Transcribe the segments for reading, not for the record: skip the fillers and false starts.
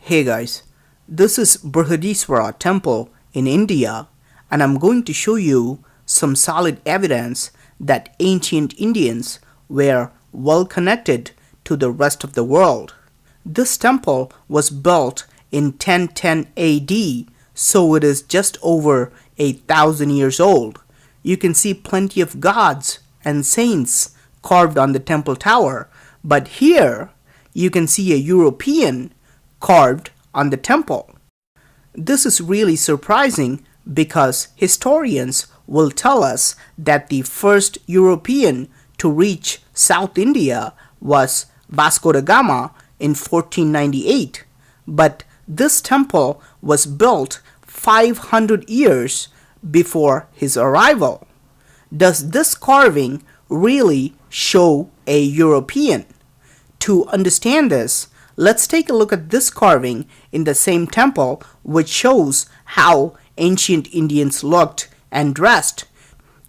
Hey guys, this is Brihadiswara Temple in India, and I'm going to show you some solid evidence that ancient Indians were well connected to the rest of the world. This temple was built in 1010 AD, so it is just over 1,000 years old. You can see plenty of gods and saints carved on the temple tower, but here you can see a European carved on the temple. This is really surprising because historians will tell us that the first European to reach South India was Vasco da Gama in 1498, but this temple was built 500 years before his arrival. Does this carving really show a European? To understand this, let's take a look at this carving in the same temple, which shows how ancient Indians looked and dressed.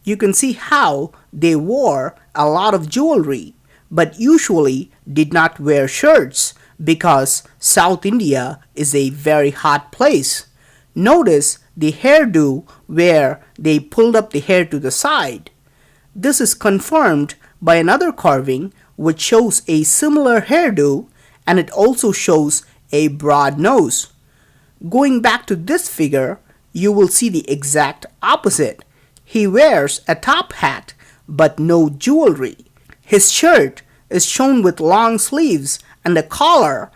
You can see how they wore a lot of jewelry, but usually did not wear shirts because South India is a very hot place. Notice the hairdo where they pulled up the hair to the side. This is confirmed by another carving which shows a similar hairdo, and it also shows a broad nose. Going back to this figure, you will see the exact opposite. He wears a top hat but no jewelry. His shirt is shown with long sleeves and a collar.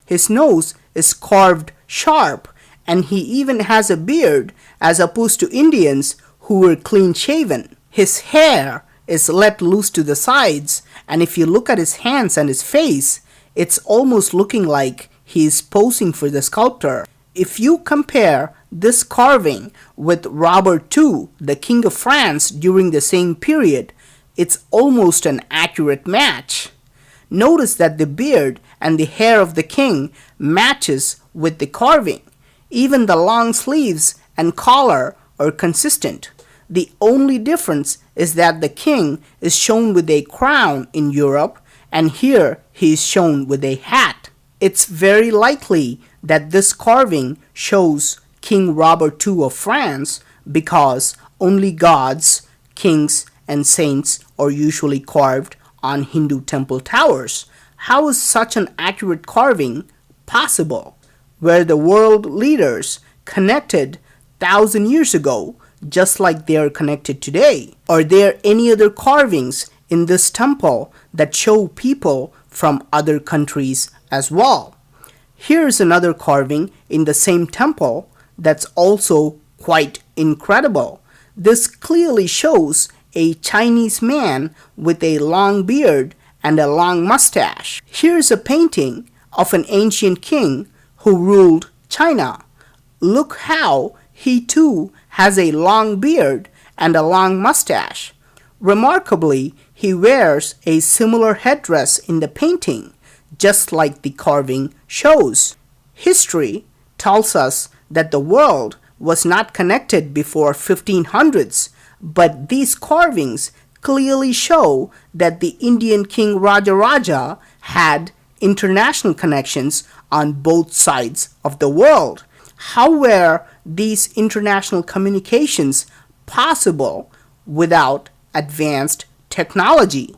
His nose is carved sharp, and he even has a beard as opposed to Indians who were clean shaven. His hair is let loose to the sides, and if you look at his hands and his face, it's almost looking like he is posing for the sculptor. If you compare this carving with Robert II, the King of France during the same period, it's almost an accurate match. Notice that the beard and the hair of the king matches with the carving. Even the long sleeves and collar are consistent. The only difference is that the king is shown with a crown in Europe, and here he is shown with a hat. It's very likely that this carving shows King Robert II of France because only gods, kings, and saints are usually carved on Hindu temple towers. How is such an accurate carving possible? Were the world leaders connected 1,000 years ago just like they are connected today? Are there any other carvings in this temple that show people from other countries as well? Here's another carving in the same temple that's also quite incredible. This clearly shows a Chinese man with a long beard and a long mustache. Here's a painting of an ancient king who ruled China. Look how he too has a long beard and a long mustache. Remarkably, he wears a similar headdress in the painting, just like the carving shows. History tells us that the world was not connected before 1500s, but these carvings clearly show that the Indian king Rajaraja had international connections on both sides of the world. How were these international communications possible without advanced technology?